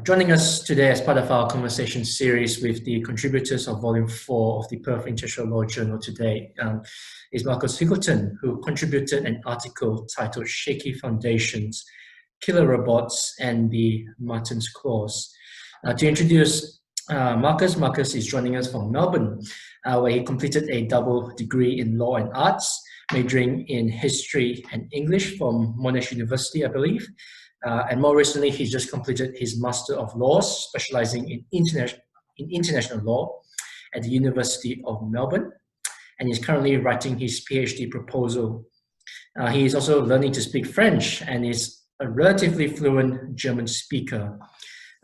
Joining us today as part of our conversation series with the contributors of Volume 4 of the Perth International Law Journal today is Marcus Hickleton, who contributed an article titled Shaky Foundations, Killer Robots and the Martin's Clause. To introduce Marcus is joining us from Melbourne, where he completed a double degree in Law and Arts, majoring in History and English from Monash University, I believe. And more recently, he's just completed his Master of Laws, specializing in international law at the University of Melbourne. And he's currently writing his PhD proposal. He is also learning to speak French and is a relatively fluent German speaker.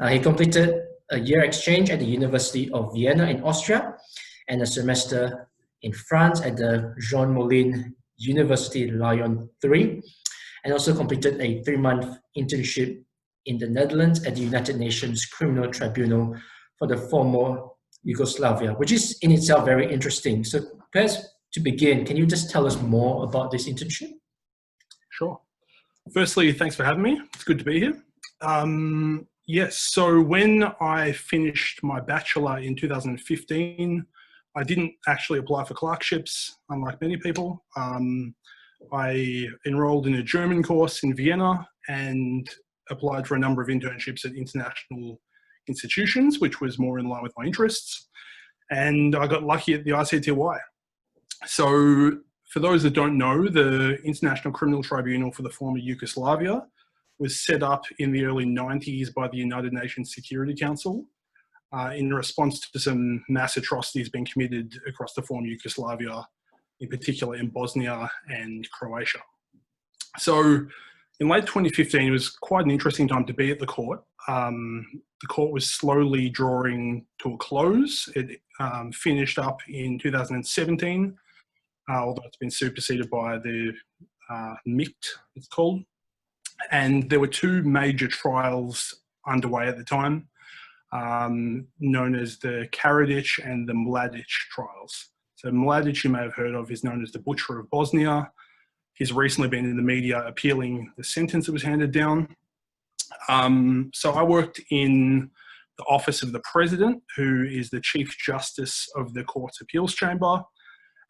He completed a year exchange at the University of Vienna in Austria and a semester in France at the Jean Moulin University Lyon 3. And also completed a 3-month internship in the Netherlands at the United Nations Criminal Tribunal for the former Yugoslavia, which is in itself very interesting. So perhaps to begin, can you just tell us more about this internship? Sure. Firstly, thanks for having me. It's good to be here. Yes, so when I finished my bachelor in 2015, I didn't actually apply for clerkships, unlike many people. I enrolled in a German course in Vienna and applied for a number of internships at international institutions, which was more in line with my interests. And I got lucky at the ICTY. So for those that don't know, the International Criminal Tribunal for the former Yugoslavia was set up in the early 90s by the United Nations Security Council in response to some mass atrocities being committed across the former Yugoslavia, in particular in Bosnia and Croatia. So in late 2015, it was quite an interesting time to be at the court. The court was slowly drawing to a close. It finished up in 2017, although it's been superseded by the MICT, it's called. And there were two major trials underway at the time, known as the Karadzic and the Mladic trials. So Mladic, you may have heard of, is known as the Butcher of Bosnia. He's recently been in the media appealing the sentence that was handed down. So I worked in the Office of the President, who is the Chief Justice of the Court's Appeals Chamber.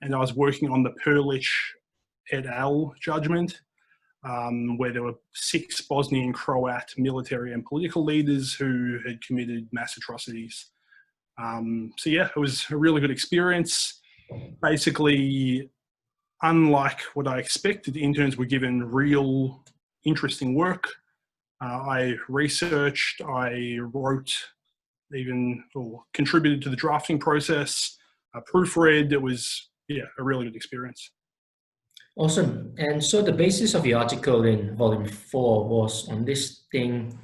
And I was working on the Perlich et al. Judgment, where there were 6 Bosnian Croat military and political leaders who had committed mass atrocities. So yeah, it was a really good experience. Basically, unlike what I expected, interns were given real interesting work. I researched, I wrote, or contributed to the drafting process, proofread. It was, yeah, a really good experience. Awesome. And so the basis of your article in Volume 4 was on this thing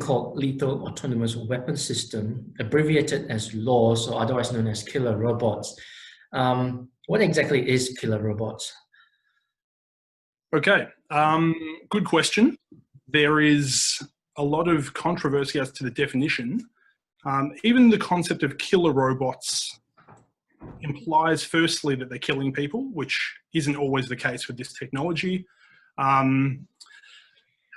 called Lethal Autonomous Weapon System, abbreviated as LAWS, or otherwise known as killer robots. What exactly is killer robots? Okay, good question. There is a lot of controversy as to the definition. Even the concept of killer robots implies firstly that they're killing people, which isn't always the case with this technology.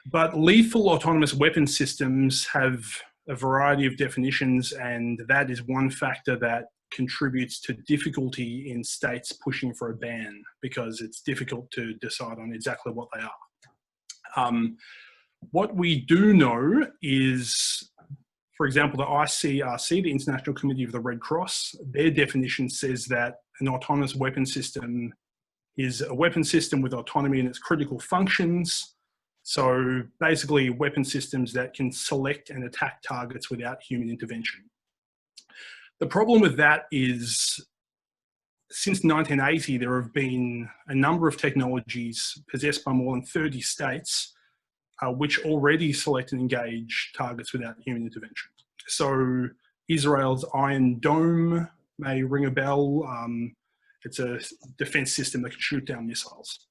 But lethal autonomous weapon systems have a variety of definitions, and that is one factor that contributes to difficulty in states pushing for a ban, because it's difficult to decide on exactly what they are. What we do know is, for example, the ICRC, the International Committee of the Red Cross, their definition says that an autonomous weapon system is a weapon system with autonomy in its critical functions. So basically weapon systems that can select and attack targets without human intervention. The problem with that is, since 1980, there have been a number of technologies possessed by more than 30 states which already select and engage targets without human intervention. So Israel's Iron Dome may ring a bell. It's a defense system that can shoot down missiles.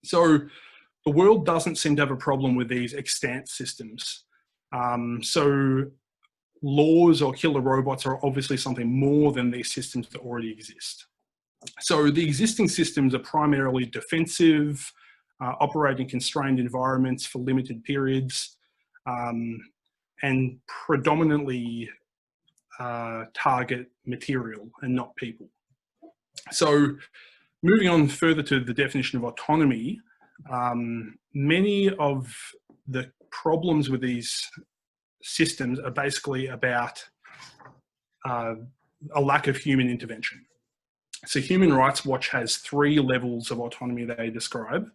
So the world doesn't seem to have a problem with these extant systems. So laws or killer robots are obviously something more than these systems that already exist. So the existing systems are primarily defensive, operate in constrained environments for limited periods, and predominantly target material and not people. So moving on further to the definition of autonomy, many of the problems with these systems are basically about a lack of human intervention. So Human Rights Watch has 3 levels of autonomy they describe.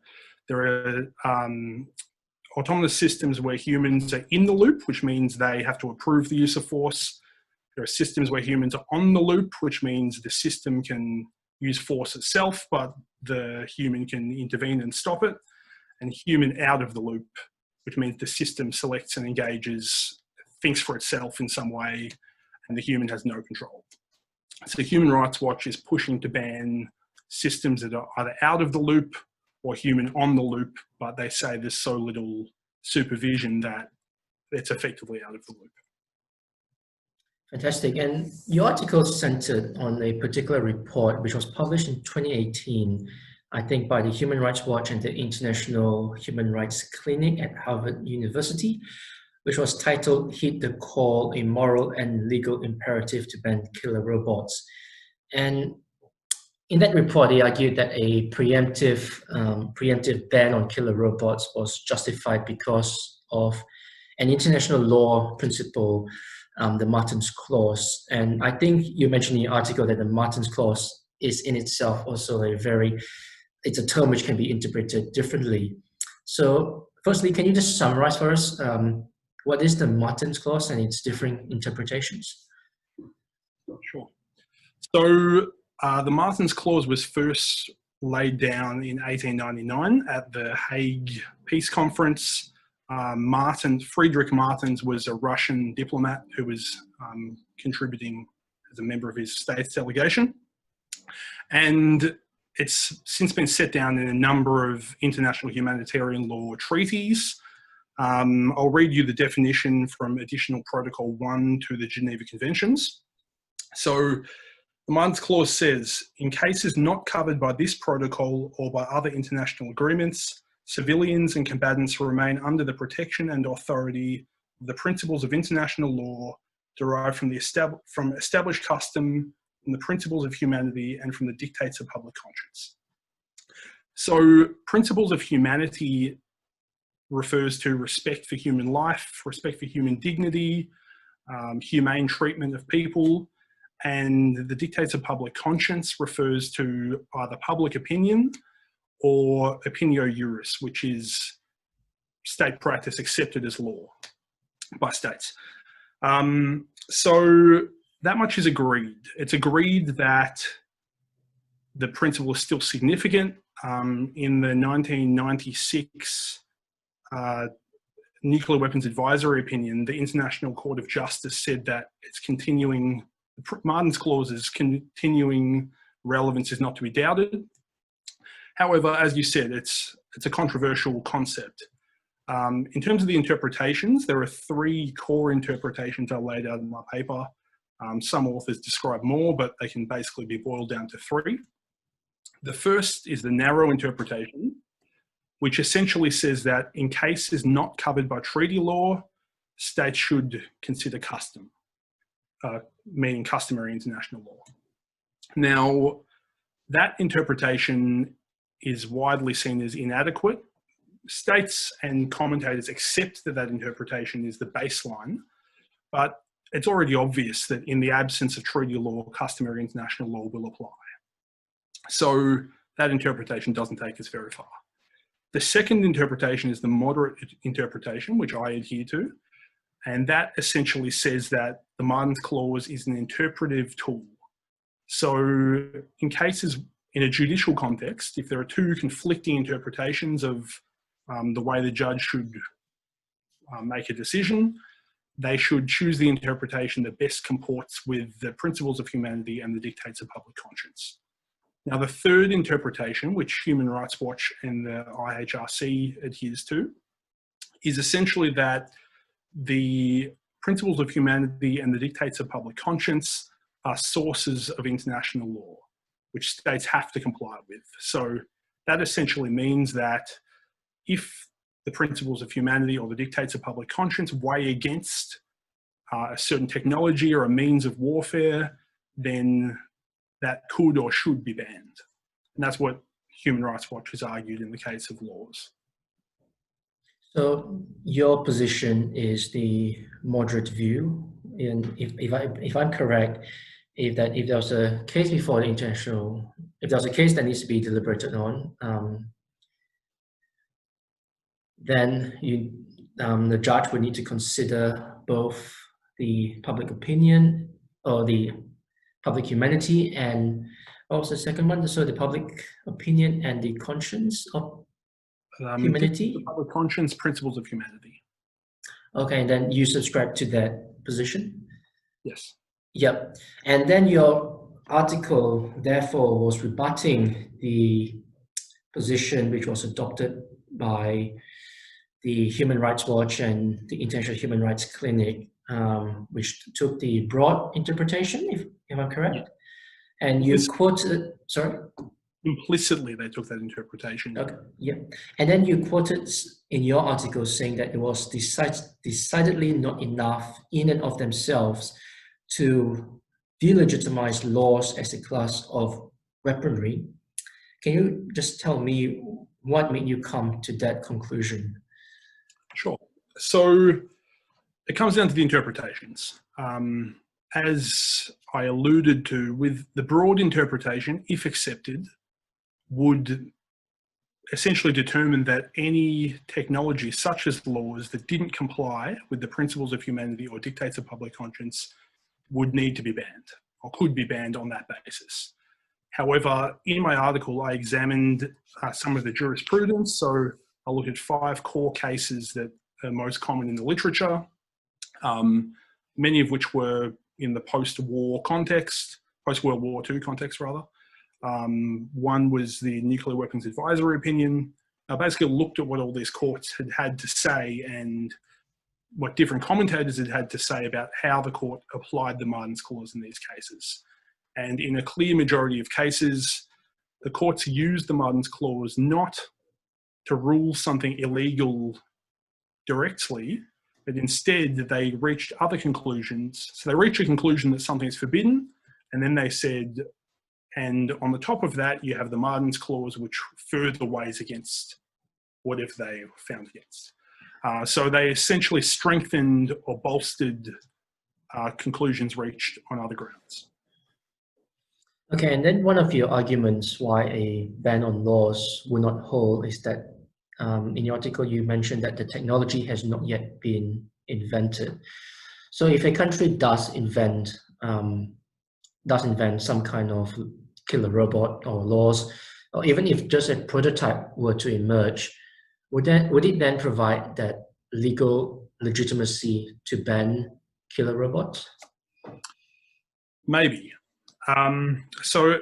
There are autonomous systems where humans are in the loop, which means they have to approve the use of force. There are systems where humans are on the loop, which means the system can use force itself, but the human can intervene and stop it. And human out of the loop, which means the system selects and engages, thinks for itself in some way, and the human has no control. So Human Rights Watch is pushing to ban systems that are either out of the loop or human on the loop, but they say there's so little supervision that it's effectively out of the loop. Fantastic. And your article centered on a particular report which was published in 2018, I think by the Human Rights Watch and the International Human Rights Clinic at Harvard University, which was titled "Heed the Call, a Moral and Legal Imperative to Ban Killer Robots." And in that report, they argued that a preemptive ban on killer robots was justified because of an international law principle, the Martin's Clause. And I think you mentioned in your article that the Martin's Clause is in itself also it's a term which can be interpreted differently. So firstly, can you just summarize for us what is the Martin's Clause and its different interpretations? Sure. So the Martin's Clause was first laid down in 1899 at the Hague Peace Conference. Friedrich Martens was a Russian diplomat who was contributing as a member of his state's delegation. And it's since been set down in a number of international humanitarian law treaties. I'll read you the definition from Additional Protocol 1 to the Geneva Conventions. So the Martin's Clause says, in cases not covered by this protocol or by other international agreements, civilians and combatants remain under the protection and authority of the principles of international law derived from established custom, from the principles of humanity, and from the dictates of public conscience. So principles of humanity refers to respect for human life, respect for human dignity, humane treatment of people, and the dictates of public conscience refers to either public opinion or opinio juris, which is state practice accepted as law by states. So that much is agreed. It's agreed that the principle is still significant. In the 1996 Nuclear Weapons Advisory Opinion, the International Court of Justice said that it's continuing, Martin's Clause's continuing relevance is not to be doubted. However, as you said, it's a controversial concept. In terms of the interpretations, there are 3 core interpretations I laid out in my paper. Some authors describe more, but they can basically be boiled down to 3. The first is the narrow interpretation, which essentially says that in cases not covered by treaty law, states should consider custom, meaning customary international law. Now, that interpretation is widely seen as inadequate. States and commentators accept that that interpretation is the baseline, but it's already obvious that in the absence of treaty law, customary international law will apply. So that interpretation doesn't take us very far. The second interpretation is the moderate interpretation, which I adhere to, and that essentially says that the Martin's Clause is an interpretive tool. So in cases in a judicial context, if there are 2 conflicting interpretations of the way the judge should make a decision, they should choose the interpretation that best comports with the principles of humanity and the dictates of public conscience. Now, the third interpretation, which Human Rights Watch and the IHRC adheres to, is essentially that the principles of humanity and the dictates of public conscience are sources of international law, which states have to comply with. So that essentially means that if the principles of humanity or the dictates of public conscience weigh against a certain technology or a means of warfare, then that could or should be banned. And that's what Human Rights Watch has argued in the case of laws. So your position is the moderate view, and if I'm correct, if there was a case before the international, if there was a case that needs to be deliberated on, then the judge would need to consider both the public opinion or the public humanity, and also the second one, so the public opinion and the conscience of humanity. The public conscience, principles of humanity. Okay, and then you subscribe to that position? Yes. Yep. And then your article, therefore, was rebutting the position which was adopted by the Human Rights Watch and the International Human Rights Clinic, which took the broad interpretation, if I'm correct. Yeah. And you quoted, sorry? Implicitly, they took that interpretation. Okay, yeah. And then you quoted in your article saying that it was decidedly not enough in and of themselves to delegitimize laws as a class of weaponry. Can you just tell me what made you come to that conclusion? Sure. So it comes down to the interpretations. As I alluded to, with the broad interpretation, if accepted, would essentially determine that any technology such as laws that didn't comply with the principles of humanity or dictates of public conscience would need to be banned or could be banned on that basis. However, in my article, I examined some of the jurisprudence. So I looked at 5 core cases that are most common in the literature, many of which were in the post-war context, post-World War II context rather. One was the Nuclear Weapons Advisory Opinion. I basically looked at what all these courts had to say and what different commentators had to say about how the court applied the Martins Clause in these cases. And in a clear majority of cases, the courts used the Martins Clause not to rule something illegal directly, but instead they reached other conclusions. So they reached a conclusion that something is forbidden, and then they said, and on the top of that, you have the Martins Clause, which further weighs against whatever they found against. So they essentially strengthened or bolstered conclusions reached on other grounds. Okay, and then one of your arguments why a ban on laws will not hold is that in your article you mentioned that the technology has not yet been invented. So if a country does invent some kind of killer robot or laws, or even if just a prototype were to emerge, would it then provide that legal legitimacy to ban killer robots? Maybe. So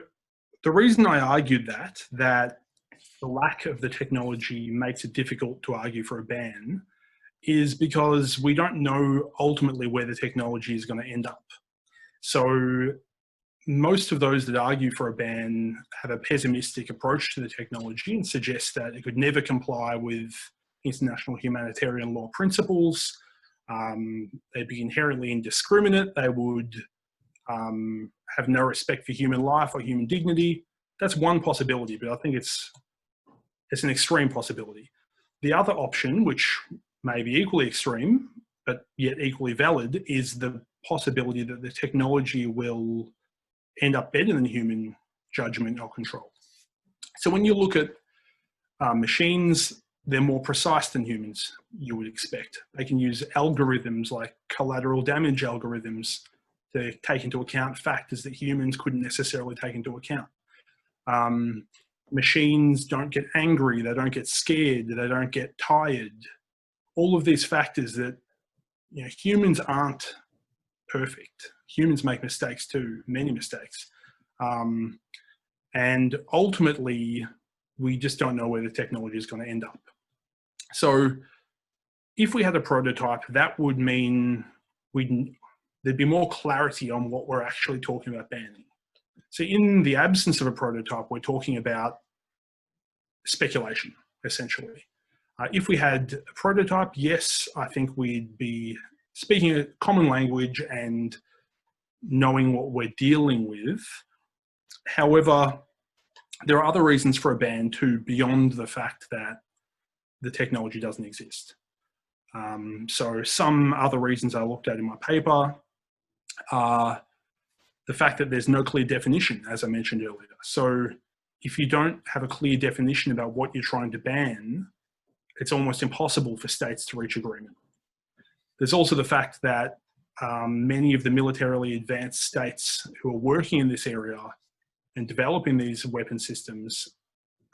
the reason I argued that the lack of the technology makes it difficult to argue for a ban is because we don't know ultimately where the technology is going to end up. So most of those that argue for a ban have a pessimistic approach to the technology and suggest that it could never comply with international humanitarian law principles. They'd be inherently indiscriminate. They would have no respect for human life or human dignity. That's one possibility, but I think it's an extreme possibility. The other option, which may be equally extreme, but yet equally valid, is the possibility that the technology will end up better than human judgment or control. So when you look at machines, they're more precise than humans, you would expect. They can use algorithms like collateral damage algorithms to take into account factors that humans couldn't necessarily take into account. Machines don't get angry, they don't get scared, they don't get tired. All of these factors that, humans aren't perfect. Humans make mistakes too, many mistakes. And ultimately, we just don't know where the technology is going to end up. So if we had a prototype, that would mean there'd be more clarity on what we're actually talking about banning. So in the absence of a prototype, we're talking about speculation, essentially. If we had a prototype, yes, I think we'd be speaking a common language and knowing what we're dealing with. However, there are other reasons for a ban too, beyond the fact that the technology doesn't exist. So some other reasons I looked at in my paper are the fact that there's no clear definition, as I mentioned earlier. So if you don't have a clear definition about what you're trying to ban, it's almost impossible for states to reach agreement. There's also the fact that many of the militarily advanced states who are working in this area and developing these weapon systems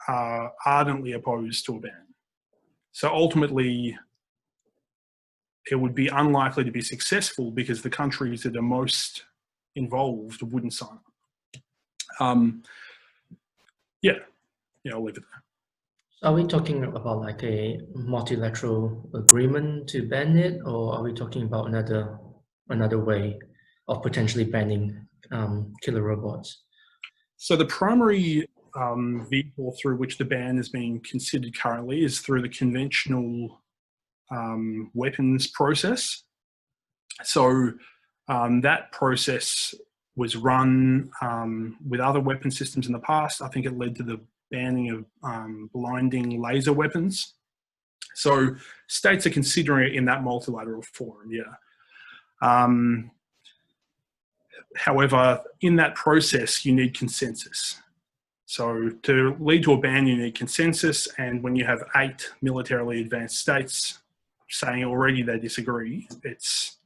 are ardently opposed to a ban. So ultimately, it would be unlikely to be successful because the countries that are most involved wouldn't sign up. Yeah, I'll leave it there. Are we talking about like a multilateral agreement to ban it, or are we talking about another way of potentially banning killer robots? So the primary vehicle through which the ban is being considered currently is through the conventional weapons process. So that process was run with other weapon systems in the past. I think it led to the banning of blinding laser weapons. So states are considering it in that multilateral forum, yeah. However, in that process, you need consensus. So to lead to a ban, you need consensus, and when you have 8 militarily advanced states saying already they disagree, it's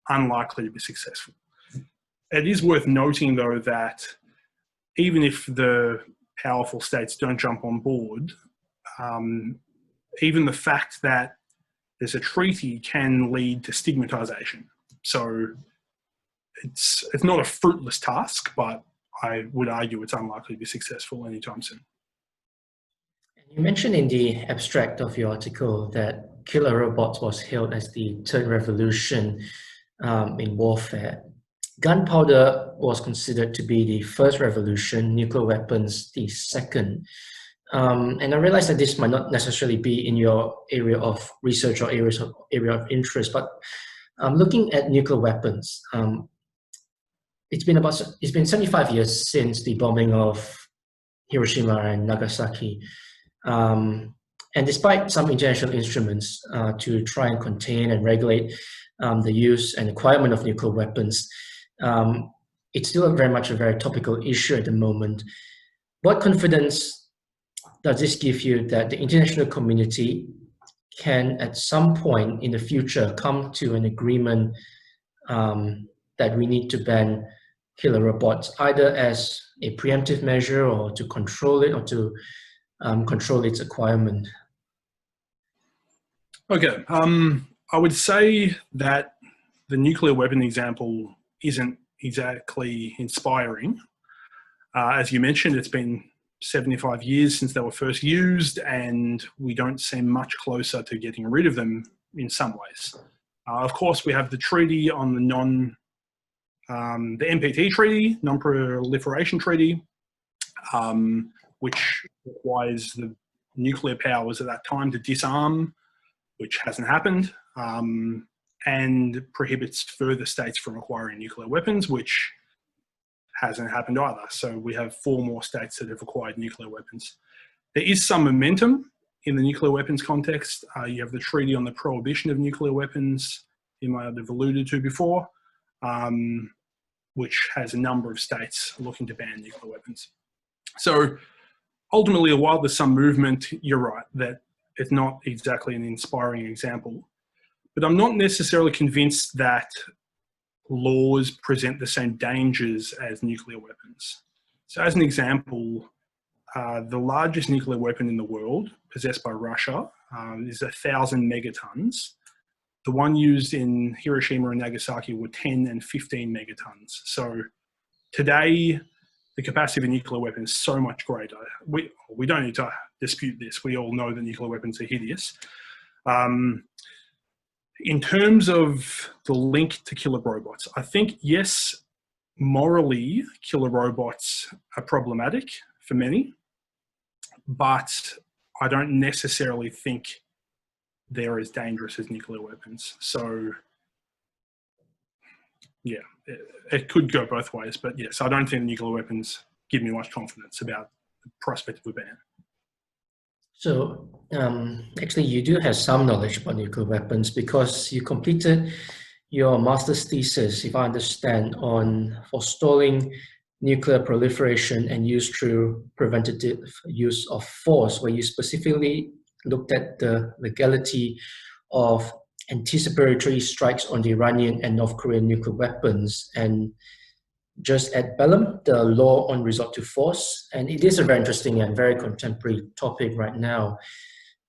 unlikely to be successful. It is worth noting, though, that even if the powerful states don't jump on board, even the fact that there's a treaty can lead to stigmatization. So it's not a fruitless task, but I would argue it's unlikely to be successful anytime soon. You mentioned in the abstract of your article that killer robots was hailed as the third revolution in warfare. Gunpowder was considered to be the first revolution, nuclear weapons the second. And I realize that this might not necessarily be in your area of research or area of interest, but looking at nuclear weapons, it's been 75 years since the bombing of Hiroshima and Nagasaki. And despite some international instruments to try and contain and regulate the use and acquirement of nuclear weapons, it's still very much a very topical issue at the moment. What confidence does this give you that the international community can, at some point in the future, come to an agreement that we need to ban killer robots, either as a preemptive measure or to control it or to control its acquirement? Okay, I would say that the nuclear weapon example isn't exactly inspiring. As you mentioned, it's been 75 years since they were first used, and we don't seem much closer to getting rid of them in some ways. Of course, we have the treaty on the NPT treaty, Non-Proliferation Treaty, which requires the nuclear powers at that time to disarm, which hasn't happened, and prohibits further states from acquiring nuclear weapons, which hasn't happened either. So we have 4 more states that have acquired nuclear weapons. There is some momentum in the nuclear weapons context. You have the Treaty on the Prohibition of Nuclear Weapons, you might have alluded to before, which has a number of states looking to ban nuclear weapons. So ultimately, while there's some movement, you're right, that it's not exactly an inspiring example. But I'm not necessarily convinced that laws present the same dangers as nuclear weapons. So as an example, the largest nuclear weapon in the world, possessed by Russia, is 1,000 megatons. The one used in Hiroshima and Nagasaki were 10 and 15 megatons. So today, the capacity of a nuclear weapon is so much greater. We don't need to dispute this. We all know that nuclear weapons are hideous. In terms of the link to killer robots, I think, yes, morally, killer robots are problematic for many, but I don't necessarily think they're as dangerous as nuclear weapons. So yeah, it could go both ways, but yes, I don't think nuclear weapons give me much confidence about the prospect of a ban. So actually, you do have some knowledge about nuclear weapons because you completed your master's thesis, if I understand, on forestalling nuclear proliferation and use through preventative use of force, where you specifically looked at the legality of anticipatory strikes on the Iranian and North Korean nuclear weapons, and just at Bellum, the law on resort to force. And it is a very interesting and very contemporary topic right now.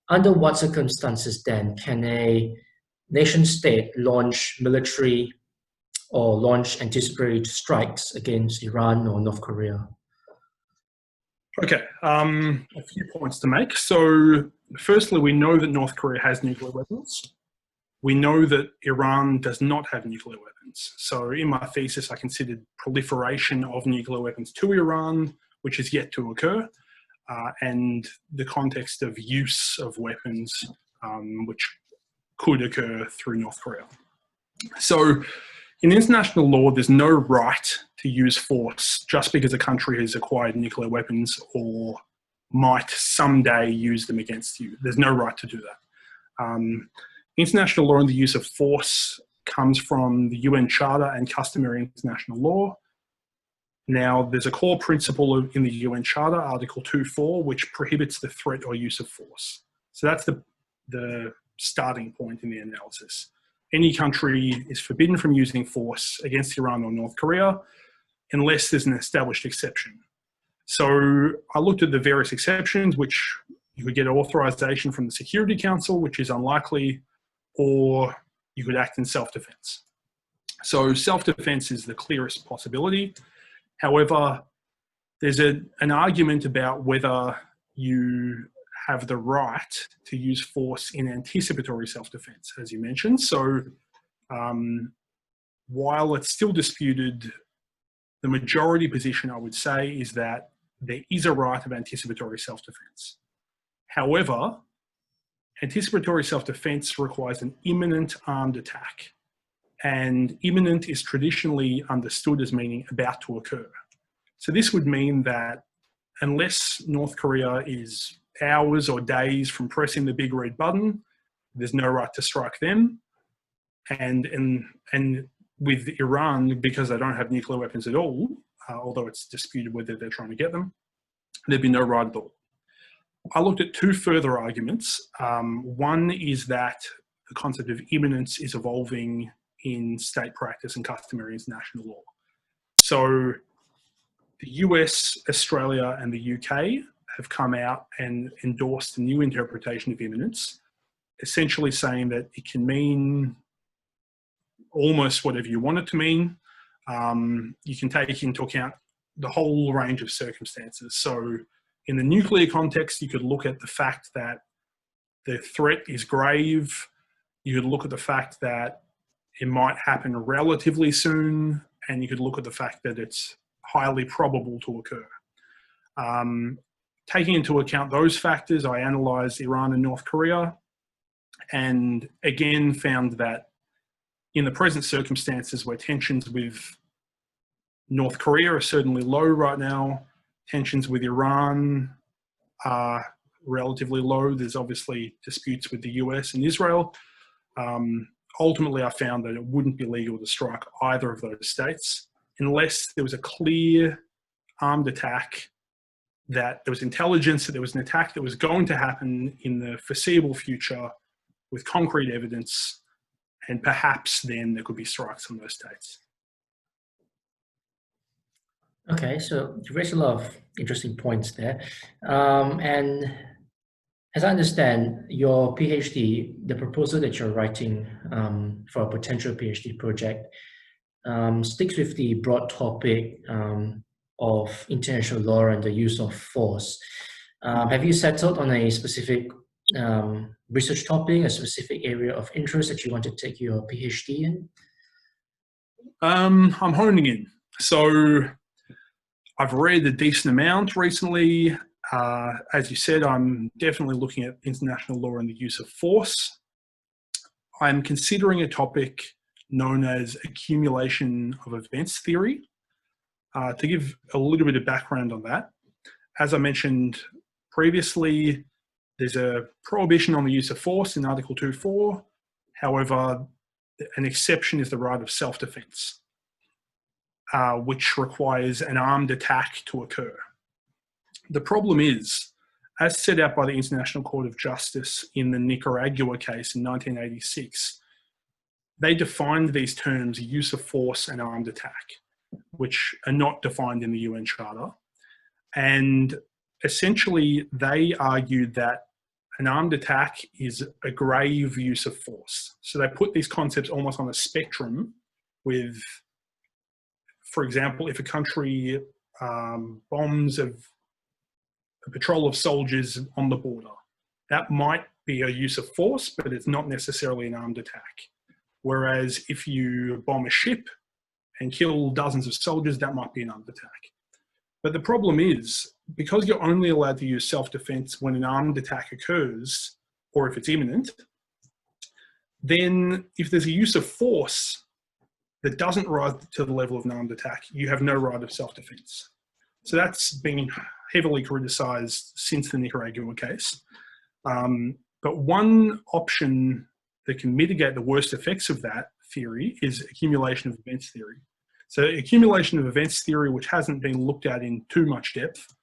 Under what circumstances then can a nation state launch military or launch anticipatory strikes against Iran or North Korea? Okay, a few points to make. So firstly, we know that North Korea has nuclear weapons. We know that Iran does not have nuclear weapons. So in my thesis, I considered proliferation of nuclear weapons to Iran, which is yet to occur, and the context of use of weapons, which could occur through North Korea. So in international law, there's no right to use force just because a country has acquired nuclear weapons or might someday use them against you. There's no right to do that. International law and the use of force comes from the UN Charter and customary international law. Now, there's a core principle in the UN Charter, Article 2.4, which prohibits the threat or use of force. So that's the starting point in the analysis. Any country is forbidden from using force against Iran or North Korea unless there's an established exception. So I looked at the various exceptions, which you could get authorization from the Security Council, which is unlikely, or you could act in self-defense. So self-defense is the clearest possibility. However, there's an argument about whether you have the right to use force in anticipatory self-defense, as you mentioned. So while it's still disputed, the majority position, I would say, is that there is a right of anticipatory self-defense. However, anticipatory self-defense requires an imminent armed attack, and imminent is traditionally understood as meaning about to occur. So this would mean that unless North Korea is hours or days from pressing the big red button, there's no right to strike them. And with Iran, because they don't have nuclear weapons at all, although it's disputed whether they're trying to get them, there'd be no right at all. I looked at two further arguments. One is that the concept of imminence is evolving in state practice and customary international law. So the US, Australia, and the UK have come out and endorsed a new interpretation of imminence, essentially saying that it can mean almost whatever you want it to mean. You can take into account the whole range of circumstances. So in the nuclear context, you could look at the fact that the threat is grave. You could look at the fact that it might happen relatively soon, and you could look at the fact that it's highly probable to occur. Taking into account those factors, I analysed Iran and North Korea, and again found that in the present circumstances where tensions with North Korea are certainly low right now, tensions with Iran are relatively low. There's obviously disputes with the US and Israel. Ultimately, I found that it wouldn't be legal to strike either of those states unless there was a clear armed attack, that there was intelligence that there was an attack that was going to happen in the foreseeable future with concrete evidence, and perhaps then there could be strikes on those states. Okay, so you raised a lot of interesting points there. And as I understand, your PhD, the proposal that you're writing for a potential PhD project, sticks with the broad topic of international law and the use of force. Have you settled on a specific research topic, a specific area of interest that you want to take your PhD in? I'm honing in. So I've read a decent amount recently. As you said, I'm definitely looking at international law and the use of force. I'm considering a topic known as accumulation of events theory. To give a little bit of background on that, as I mentioned previously, there's a prohibition on the use of force in Article 2.4. However, an exception is the right of self-defense, which requires an armed attack to occur. The problem is, as set out by the International Court of Justice in the Nicaragua case in 1986, they defined these terms use of force and armed attack, which are not defined in the UN Charter. And essentially, they argued that an armed attack is a grave use of force. So they put these concepts almost on a spectrum with, for example, if a country bombs a patrol of soldiers on the border, that might be a use of force, but it's not necessarily an armed attack. Whereas if you bomb a ship and kill dozens of soldiers, that might be an armed attack. But the problem is, because you're only allowed to use self-defense when an armed attack occurs, or if it's imminent, then if there's a use of force that doesn't rise to the level of an armed attack, you have no right of self-defense. So that's been heavily criticised since the Nicaragua case. But one option that can mitigate the worst effects of that theory is accumulation of events theory. So accumulation of events theory, which hasn't been looked at in too much depth,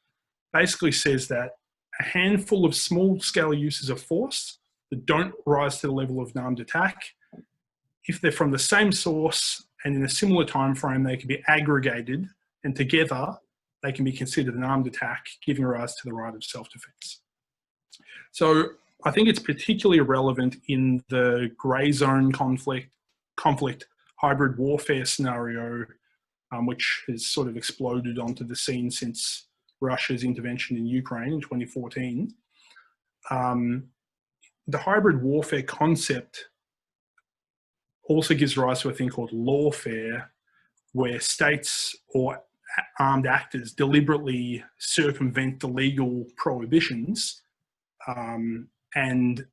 basically says that a handful of small-scale uses of force that don't rise to the level of an armed attack, if they're from the same source and in a similar time frame, they can be aggregated, and together they can be considered an armed attack, giving rise to the right of self-defense. So I think it's particularly relevant in the grey zone conflict, hybrid warfare scenario, which has sort of exploded onto the scene since Russia's intervention in Ukraine in 2014. The hybrid warfare concept also gives rise to a thing called lawfare, where states or armed actors deliberately circumvent the legal prohibitions. And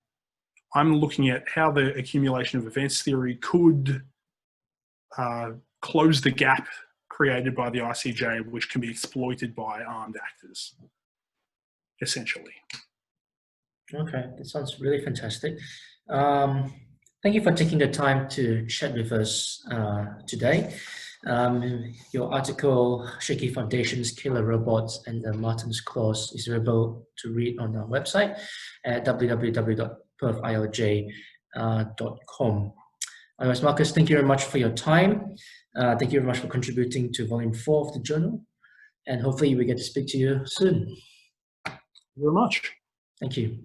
I'm looking at how the accumulation of events theory could close the gap created by the ICJ, which can be exploited by armed actors, essentially. Okay, that sounds really fantastic. Thank you for taking the time to chat with us today. Your article, Shaky Foundations, Killer Robots, and the Martin's Clause is available to read on our website at www.perthilj.com. Otherwise, Marcus, thank you very much for your time. Thank you very much for contributing to Volume 4 of the journal. And hopefully we get to speak to you soon. Thank you very much. Thank you.